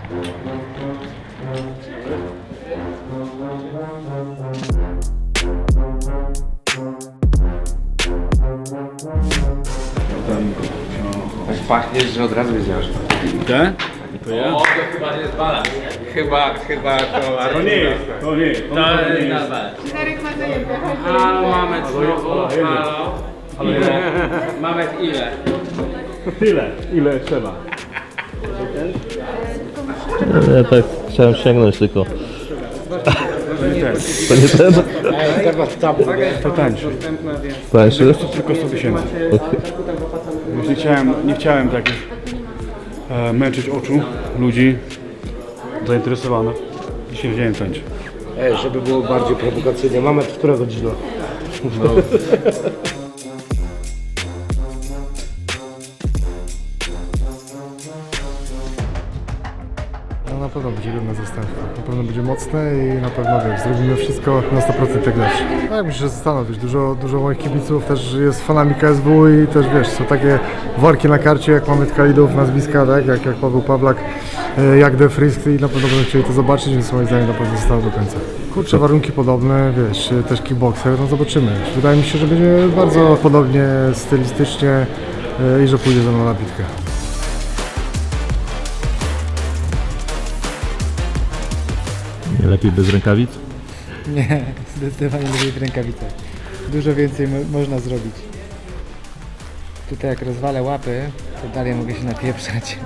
Tak pachniesz, że od razu wiedziałeś. Te? To ja? O, to chyba nie jest bala. Chyba to... To nie jest. To nie jest. Darek ma zajęte. Halo, Mamet znowu, halo. Mamet ile? Tyle, ile trzeba. Ja tak chciałem sięgnąć tylko. To nie ten? To tańszy. Tańszy? Tylko 100 000. Już nie chciałem takich męczyć oczu ludzi zainteresowanych. Dzisiaj wziąłem tańczyć. Żeby było bardziej prowokacyjnie. Mamy która godzina? No na pewno będzie godna zastępka. Na pewno będzie mocne i na pewno wiesz, zrobimy wszystko na 100% jak zawsze. Tak, myślę, że zostaną, wiesz, dużo moich kibiców też jest fanami KSW i też wiesz, są takie worki na karcie jak mamy Kalidów, nazwiska, tak, jak Paweł Pawlak, jak De Frisk i na pewno będą chcieli to zobaczyć, więc moim zdaniem na pewno zostaną do końca. Kurczę, warunki podobne, wiesz, też kickboxer, no zobaczymy. Wydaje mi się, że będzie bardzo podobnie stylistycznie i że pójdzie ze mną na bitkę. Nie lepiej bez rękawic? Nie, zdecydowanie lepiej w rękawicach. Dużo więcej można zrobić. Tutaj jak rozwalę łapy, to dalej mogę się napieprzać.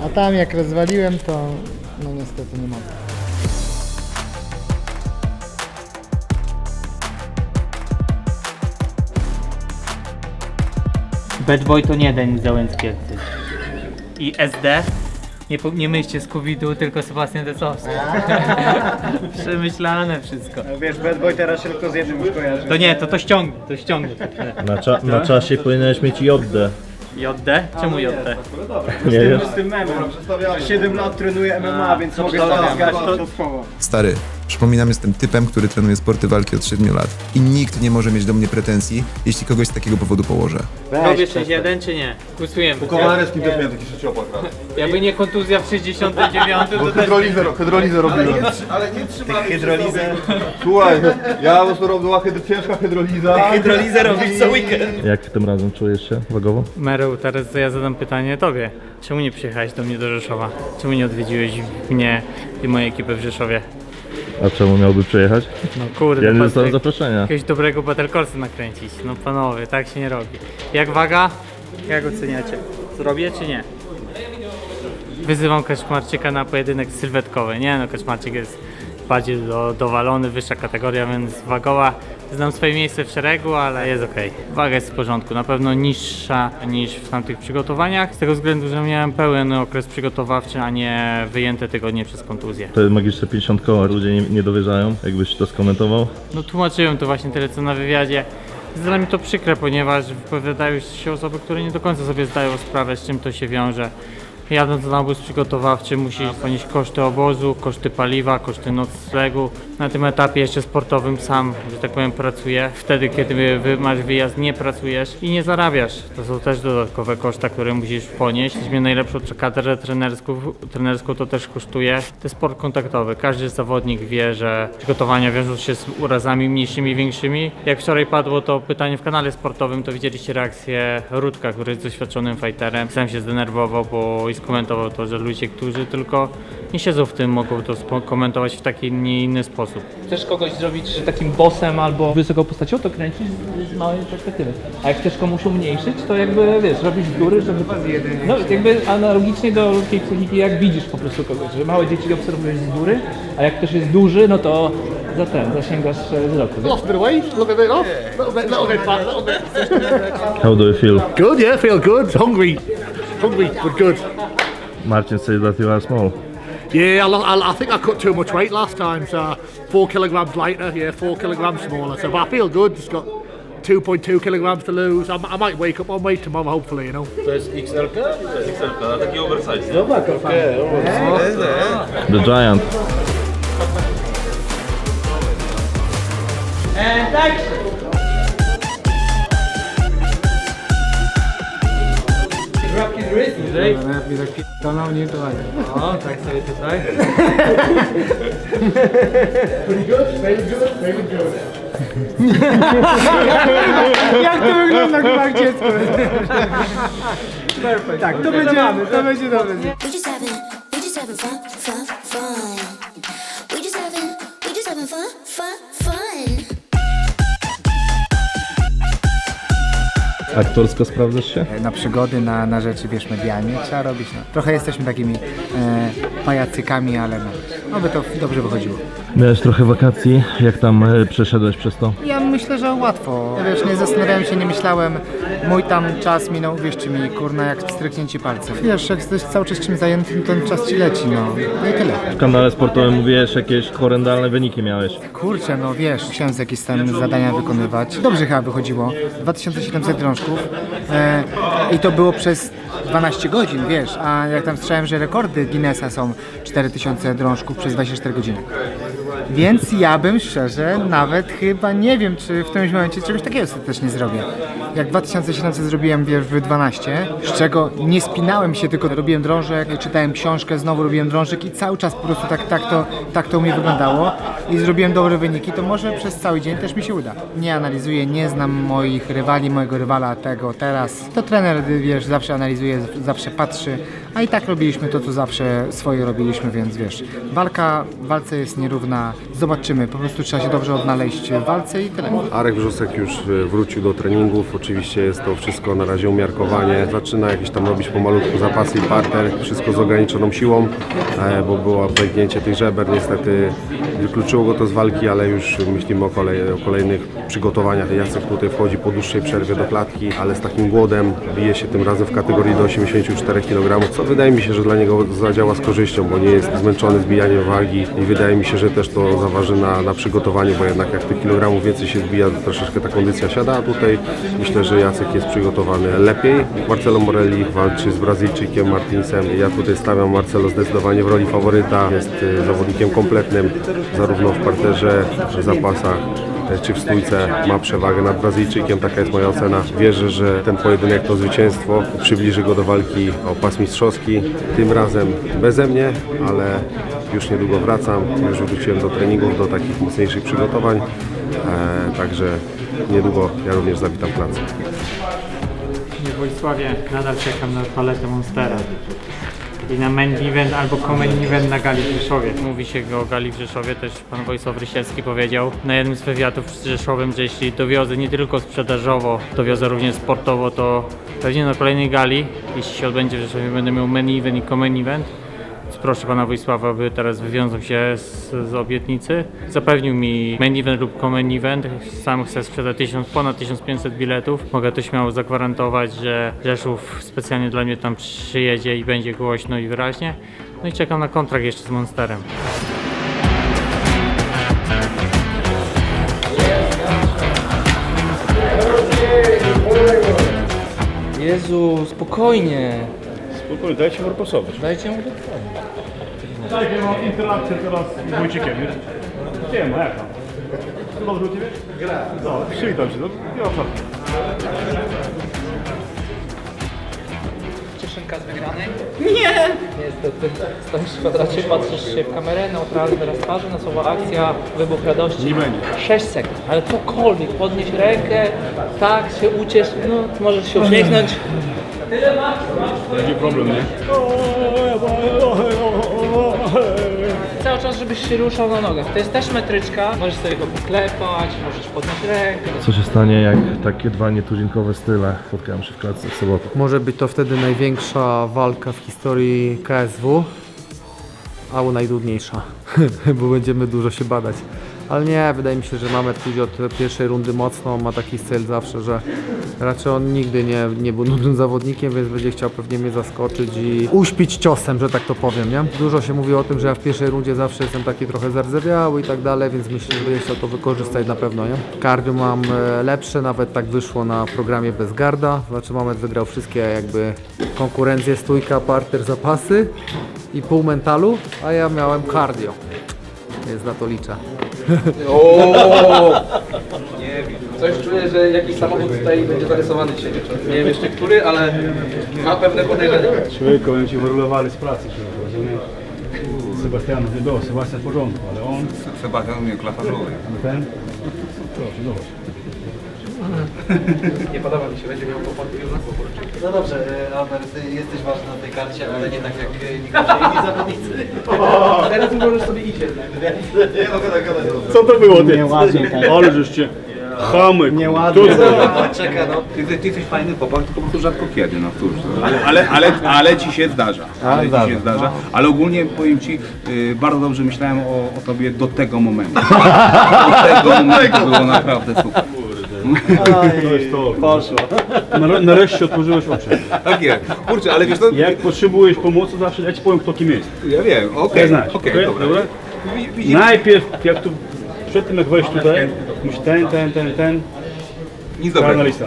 A tam jak rozwaliłem, to no niestety nie mogę. Bad Boy to nie Denis Załęcki jak ty. I SD? Nie myślcie z COVID-u, tylko Sebastian Decowski. Przemyślane wszystko. No wiesz, Bad Boy teraz się tylko z jednym już kojarzy. To nie, to ściągnę. Na czasie powinieneś mieć JD. JD? Czemu JD? Nie wiesz? Z tym memem. 7 lat trenuję MMA, więc mogę zgać to. Stary, przypominam, jestem typem, który trenuje sporty walki od 7 lat. I nikt nie może mieć do mnie pretensji, jeśli kogoś z takiego powodu położę. Robię 6-1 czy nie? Głosujemy. Komareckim też miałem taki trzeciopak raz. Jakby nie kontuzja w 69, to też... Hydrolizę robiłem. Ale nie trzymamy hydrolizę. Słuchaj, ja po prostu robiła ciężka hydroliza. Hydrolizę robisz co weekend. Jak tym razem czujesz się wagowo? Merył, teraz ja zadam pytanie tobie. Czemu nie przyjechałeś do mnie do Rzeszowa? Czemu nie odwiedziłeś mnie i mojej ekipy w Rzeszowie? A czemu miałby przyjechać? No kurde, Ja nie dostałem Patryk, zaproszenia. jakiegoś dobrego Battle Course'u nakręcić. No panowie, tak się nie robi. Jak waga? Jak oceniacie? Zrobię czy nie? Wyzywam Kaczmarczyka na pojedynek sylwetkowy. Nie no, Kaczmarczyk jest bardziej dowalony, wyższa kategoria, więc wagowa. Znam swoje miejsce w szeregu, ale jest ok. Waga jest w porządku, na pewno niższa niż w tamtych przygotowaniach, z tego względu, że miałem pełen okres przygotowawczy, a nie wyjęte tygodnie przez kontuzję. Te magiczne 50 koła ludzie nie dowierzają, jakbyś to skomentował. No tłumaczyłem to właśnie tyle co na wywiadzie. Jest dla mnie to przykre, ponieważ wypowiadają się osoby, które nie do końca sobie zdają sprawę, z czym to się wiąże. Jadąc na obóz przygotowawczy musisz ponieść koszty obozu, koszty paliwa, koszty noclegu. Na tym etapie jeszcze sportowym sam, że tak powiem, pracuję. Wtedy, kiedy masz wyjazd, nie pracujesz i nie zarabiasz. To są też dodatkowe koszta, które musisz ponieść. Mieliśmy najlepszą kadrę trenerską to też kosztuje. To jest sport kontaktowy. Każdy zawodnik wie, że przygotowania wiążą się z urazami mniejszymi, większymi. Jak wczoraj padło to pytanie w kanale sportowym, to widzieliście reakcję Rudka, który jest doświadczonym fighterem. Sam się zdenerwował, bo skomentował to, że ludzie, którzy tylko nie siedzą w tym, mogą to komentować w taki nie inny sposób. Chcesz kogoś zrobić takim bossem albo wysoką postacią, to kręcisz z małej perspektywy. A jak chcesz komuś umniejszyć, to jakby wiesz, robisz z góry, żeby... No jakby analogicznie do ludzkiej psychiki, jak widzisz po prostu kogoś, że małe dzieci obserwujesz z góry, a jak ktoś jest duży, no to zasięgasz wzroku. Lost a bit of weight, a little bit off, little bit fat, a little bit. How do you feel? Good, yeah, feel good. Hungry, but good. Marcin says that you are small. Yeah, I think I cut too much weight last time, so 4 kilograms lighter, yeah, 4 kilograms smaller. So, but I feel good. Just got 2.2 kilograms to lose. I might wake up on weight tomorrow, hopefully, you know. To jest XL? To jest XL, na taki oversize. The Giant. And action! Drop his wrist. bliżej. Jak mi tak p***nął, nie to ładnie. O, tak sobie tutaj. Jak to wygląda chyba jak dziecko? Tak, to będzie dobre. We just having fun, fun, fun. We just having fun, fun, fun. Aktorsko sprawdzasz się? Na przygody, na rzeczy, wiesz, medialnie trzeba robić. No. Trochę jesteśmy takimi pajacykami, ale no by to dobrze wychodziło. Miałeś trochę wakacji, jak tam przeszedłeś przez to? Ja myślę, że łatwo. Wiesz, nie zastanawiałem się, nie myślałem. Mój tam czas minął, wierzcie mi, kurna, jak stryknięcie palców. Wiesz, jak jesteś cały czas czymś zajętym, ten czas ci leci, no. No i tyle. W kanale sportowym mówiłeś, jakieś horrendalne wyniki miałeś. Kurczę, no wiesz, musiałem jakieś tam zadania wykonywać. Dobrze chyba wychodziło. 2700 drążków. I to było przez 12 godzin, wiesz, a jak tam słyszałem, że rekordy Guinnessa są 4000 drążków przez 24 godziny. Więc ja bym szczerze nawet chyba nie wiem, czy w tym momencie czegoś takiego sobie też nie zrobię. Jak 2700 zrobiłem, wiesz, w 12, z czego nie spinałem się, tylko robiłem drążek, czytałem książkę, znowu robiłem drążek i cały czas po prostu tak to u mnie wyglądało i zrobiłem dobre wyniki, to może przez cały dzień też mi się uda. Nie analizuję, nie znam moich rywali, mojego rywala tego, teraz. To trener, wiesz, zawsze analizuje, zawsze patrzy, a i tak robiliśmy to, co zawsze swoje robiliśmy, więc wiesz, walka w walce jest nierówna, zobaczymy, po prostu trzeba się dobrze odnaleźć w walce i tyle. Arek Wrzosek już wrócił do treningów, oczywiście jest to wszystko na razie umiarkowanie, zaczyna jakieś tam robić pomalutku zapasy i parter, wszystko z ograniczoną siłą, bo było pęknięcie tych żeber, niestety wykluczyło go to z walki, ale już myślimy o kolejnych przygotowaniach. Jacek tutaj wchodzi po dłuższej przerwie do klatki, ale z takim głodem bije się tym razem w kategorii do 84 kg, co wydaje mi się, że dla niego zadziała z korzyścią, bo nie jest zmęczony zbijaniem wagi i wydaje mi się, że też to zaważy na przygotowaniu, bo jednak jak tych kilogramów więcej się zbija, to troszeczkę ta kondycja siada, a tutaj myślę, że Jacek jest przygotowany lepiej. Marcelo Morelli walczy z Brazylijczykiem Martinsem. Ja tutaj stawiam Marcelo zdecydowanie w roli faworyta. Jest zawodnikiem kompletnym, zarówno w parterze, w zapasach, czy w stójce ma przewagę nad Brazylijczykiem, taka jest moja ocena. Wierzę, że ten pojedynek, to zwycięstwo przybliży go do walki o pas mistrzowski. Tym razem beze mnie, ale już niedługo wracam, już wróciłem do treningów, do takich mocniejszych przygotowań, także niedługo ja również zawitam pracę. W Wojsławie nadal czekam na paletę Monstera i na main event albo co-main event na Gali w Rzeszowie. Mówi się o Gali w Rzeszowie, też pan Wojsław Rysielski powiedział na jednym z wywiadów z Rzeszowem, że jeśli dowiozę nie tylko sprzedażowo, dowiozę również sportowo, to pewnie na kolejnej gali, jeśli się odbędzie w Rzeszowie, będę miał main event i co-main event. Proszę pana Wojsława, by teraz wywiązał się z obietnicy. Zapewnił mi main event lub co-main event. Sam chcę sprzedać ponad 1500 biletów. Mogę to śmiało zagwarantować, że Rzeszów specjalnie dla mnie tam przyjedzie i będzie głośno i wyraźnie. No i czekam na kontrakt jeszcze z Monsterem. Jezu, spokojnie. Spokojnie, dajcie mu posować. Dajcie mu Tak, ja mam interakcję teraz z Wojciekiem, nie? Nie ma, jak tam? Dobrze u Ciebie? Gra. No, przywitam się, no, nie ma żadnych. Cieszynka z wygranej? Nie! Niestety. Stoisz w kwadracie, patrzysz się w kamerę, neutralny wyraz twarzy, nasuwa akcja, wybuch radości. Nie będzie. 6 sekund, ale cokolwiek, podnieś rękę, tak, się uciesz, no, możesz się uśmiechnąć. Tyle masz. Będzie problem, nie? Cały czas, żebyś się ruszał na nogach. To jest też metryczka, możesz sobie go poklepać, możesz podnieść rękę. Co się stanie, jak takie dwa nietuzinkowe style spotkają się w klatce w sobotę? Może być to wtedy największa walka w historii KSW, albo najdługniejsza, bo będziemy dużo się badać. Ale nie, wydaje mi się, że Mamet pójdzie od pierwszej rundy mocno, ma taki styl zawsze, że raczej on nigdy nie był nudnym zawodnikiem, więc będzie chciał pewnie mnie zaskoczyć i uśpić ciosem, że tak to powiem, nie? Dużo się mówi o tym, że ja w pierwszej rundzie zawsze jestem taki trochę zardzewiały i tak dalej, więc myślę, że będzie chciał to wykorzystać na pewno, nie? Cardio mam lepsze, nawet tak wyszło na programie bez garda, znaczy Mamet wygrał wszystkie jakby konkurencje, stójka, parter, zapasy i pół mentalu, a ja miałem cardio, więc na to liczę. Nie wiem. Coś czuję, że jakiś samochód tutaj będzie zarysowany dzisiaj wieczorem. Nie wiem jeszcze który, ale ma pewne podejrzenia. Człowieku, oni ci wyrolowali z pracy, rozumiesz? Sebastianów nie było, Sebastian w porządku, ale on... Sebastian mnie klafarzowy. Ten? Proszę, zobacz. Nie podoba mi się, będzie miał kłopoty u nas. No dobrze, Albert, ty jesteś ważny na tej karcie, ale nie tak jak inni zawodnicy. Teraz możesz sobie iść jednak. Co to było, ty? Nieładnie, tak. Ale żeście... Chamy. Nieładnie. Czekaj, no. Ty jesteś fajny chłopak, tylko po prostu rzadko kiedy, no cóż. Ale ci się zdarza. Ci się zdarza. Ale ogólnie powiem ci, bardzo dobrze myślałem o tobie do tego momentu. Do tego momentu było naprawdę super. To jest to. Poszło. Nareszcie otworzyłeś oczy. Tak jest. Kurczę, ale wiesz to... Jak potrzebujesz pomocy, zawsze ja ci powiem, kto kim jest. Ja wiem, okej. Ja znasz, Okej, dobra. Najpierw, jak tu, przed tym jak wejść tutaj, musi ten. Nic dobrego. Lista.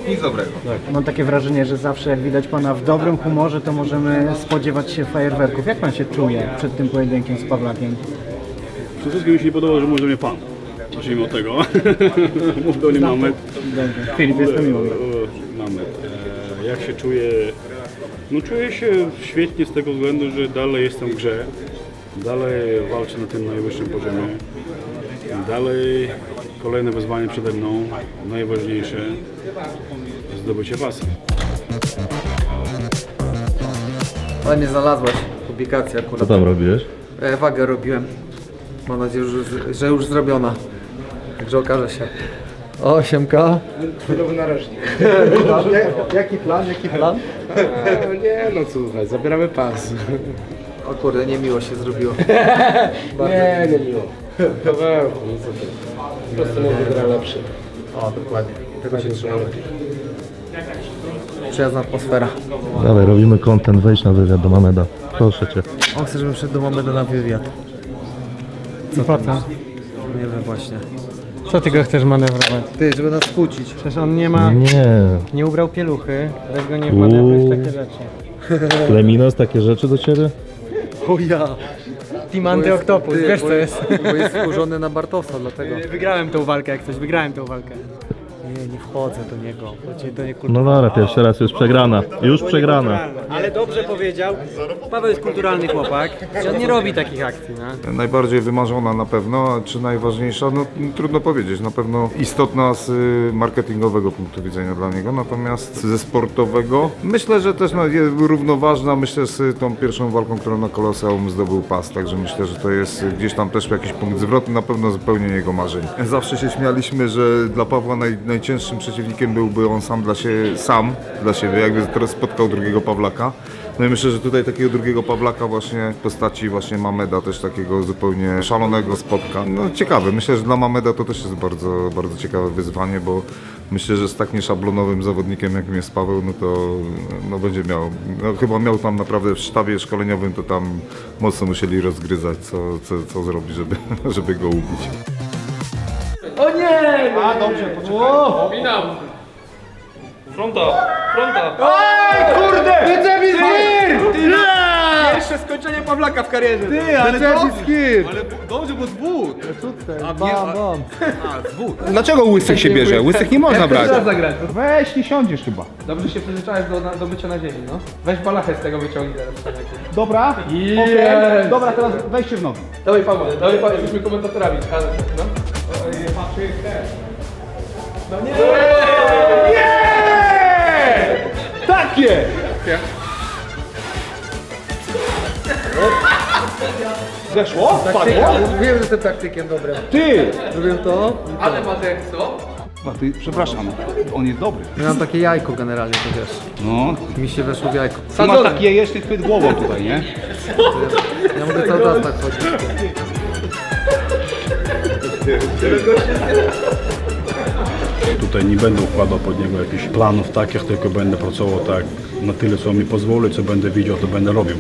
Nic dobrego. Mam takie wrażenie, że zawsze jak widać pana w dobrym humorze, to możemy spodziewać się fajerwerków. Jak pan się czuje przed tym pojedynkiem z Pawlakiem? Przede wszystkim mi się nie podoba, że mówi do mnie pan. Zacznijmy od tego. Mów do mnie Mamet. Filip, jest to miło. Mamet. Jak się czuję? No czuję się świetnie z tego względu, że dalej jestem w grze. Dalej walczę na tym najwyższym poziomie. Dalej kolejne wyzwanie przede mną. Najważniejsze zdobycie pasy. Ale mnie znalazłaś, publikacja akurat. Co tam robiłeś? Wagę robiłem. Mam nadzieję, że już zrobiona. Także okaże się. 8K. Chwilowy narożnik. Jaki plan? Nie no słuchaj, zabieramy pas. O kurde, niemiło się zrobiło. Nie miło. Paweł, po prostu mówię, gra lepszy. O, dokładnie. Tego się trzymamy. Przyjazna atmosfera. Dawaj, robimy content, wejdź na wywiad do Mameda. Proszę cię. On chce, żebym szedł do Mameda na wywiad. Co po co? Nie wiem właśnie. Co ty go chcesz manewrować? Ty, żeby nas skłócić. Przecież on nie ma... Nie ubrał pieluchy, weź go nie wmanewruj w takie rzeczy. Leminos, takie rzeczy do ciebie? O ja! Team Antyoktopus, wiesz co jest? Bo jest wkurzony na Bartosa, dlatego. Wygrałem tą walkę jak coś, wygrałem tą walkę. Nie wchodzę do niego, bo cię to nie No dobra, pierwszy raz już przegrana. Już przegrana. Ale dobrze powiedział. Paweł jest kulturalny chłopak i on nie robi takich akcji, no. Najbardziej wymarzona na pewno, a czy najważniejsza, no trudno powiedzieć, na pewno istotna z marketingowego punktu widzenia dla niego, natomiast ze sportowego myślę, że też jest równoważna, myślę z tą pierwszą walką, którą na Koloseum zdobył pas, także myślę, że to jest gdzieś tam też jakiś punkt zwrotny, na pewno spełnienie jego marzeń. Zawsze się śmialiśmy, że dla Pawła najcięższym przeciwnikiem byłby on sam dla siebie, jakby teraz spotkał drugiego Pawlaka. No i myślę, że tutaj takiego drugiego Pawlaka właśnie w postaci właśnie Mameda, też takiego zupełnie szalonego spotka. No ciekawe, myślę, że dla Mameda to też jest bardzo, bardzo ciekawe wyzwanie, bo myślę, że z tak nieszablonowym zawodnikiem jakim jest Paweł, no to no będzie miał, no chyba miał tam naprawdę w sztabie szkoleniowym, to tam mocno musieli rozgryzać, co zrobić, żeby go ubić. O nie! A dobrze, poczekaj. Finał! Fronta! Ej, kurde! Ty! Pierwsze skończenie Pawlaka w karierze. Ty, ale Dobrze, bo zwód! Bam. Zwód. Dlaczego łysych się bierze? Łysych nie można brać. Zagrać. Weź, nie siądziesz chyba. Dobrze się przyzwyczaiłeś do bycia na ziemi, no. Weź balachę z tego wyciągnij teraz. Dobra? Yes. Okej. Dobra, teraz wejście w nogi. Dawaj Paweł, jesteśmy komentatorami. Ale, no. No nie! Takie! Zeszło? Padło? Mówiłem, że jestem taktykiem dobrym. Ty! Zrobiłem to. Ale Matek, co? Przepraszam, on jest dobry. Ja mam takie jajko generalnie, to wiesz. No, Mi się weszło w jajko. ty masz taki jajeczny chwyt głową tutaj, nie? Ja mogę cały czas tak chodzić. Tutaj nie będę układał pod niego jakichś planów takich, tylko będę pracował tak na tyle, co mi pozwoli, co będę widział, to będę robił.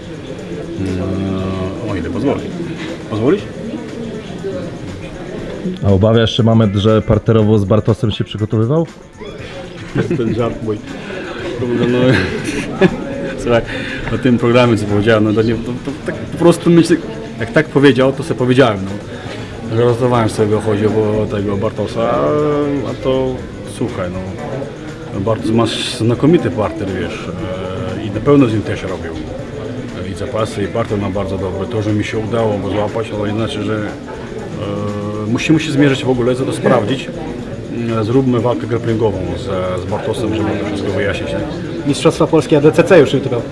O ile pozwoli. Pozwolisz? A obawiasz się, Mamet, że parterowo z Bartosem się przygotowywał? Ten żart mój. No, słuchaj, o tym programie co powiedziałem, no to tak po prostu myślę, jak tak powiedział, to sobie powiedziałem, no. Żartowałem sobie chodzi o tego Bartosa, a to słuchaj, no Bartos masz znakomity parter, wiesz, i na pewno z nim też robił. I zapasy, i parter ma bardzo dobry. To, że mi się udało go złapać, to nie znaczy, że musimy się zmierzyć w ogóle, co to sprawdzić. Zróbmy walkę grapplingową z Bartosem, żeby to wszystko wyjaśnić. Nie? Mistrzostwa Polskie ADCC już jutro.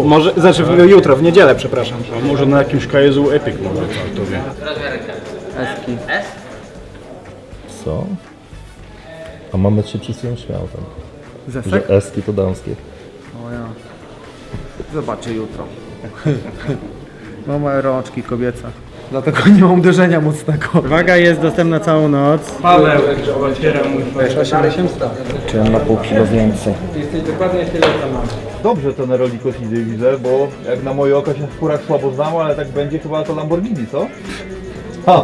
Może, znaczy jutro, w niedzielę, przepraszam. A może na jakimś KSW Epic w ogóle, to wie. Eski. Co? A mamy się wszyscy śmiał tam. Zesek? Że eski to damskie. O ja. Zobaczę jutro. Mam moje rączki kobiece. Dlatego nie mam uderzenia mocnego. Waga jest dostępna całą noc. Paweł, otwiera mój 8800. Czy na pół kilo więcej. Jesteś dokładnie tyle, co mam. Dobrze ten rolikos idzie, widzę, bo jak na moje oko się w kurach słabo znam, ale tak będzie chyba to Lamborghini, co? Po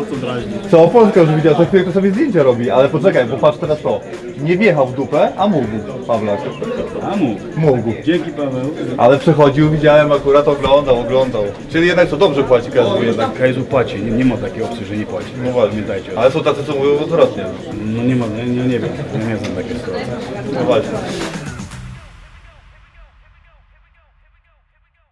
co drażnisz? Co? Polska już widział, co chwilę to sobie zdjęcia robi, ale poczekaj, bo patrz teraz to. Nie wjechał w dupę, a mógł, Pawlak. A mógł. Mógł. Dzięki, Paweł. Ale przechodził, widziałem akurat, oglądał. Czyli jednak co, dobrze płaci KSW jednak. KSW płaci, nie ma takiej opcji, że nie płaci. No właśnie. Pamiętajcie. Ale są tacy, co mówią odwrotnie. No nie ma, nie wiem, nie znam takiej sytuacji. No właśnie.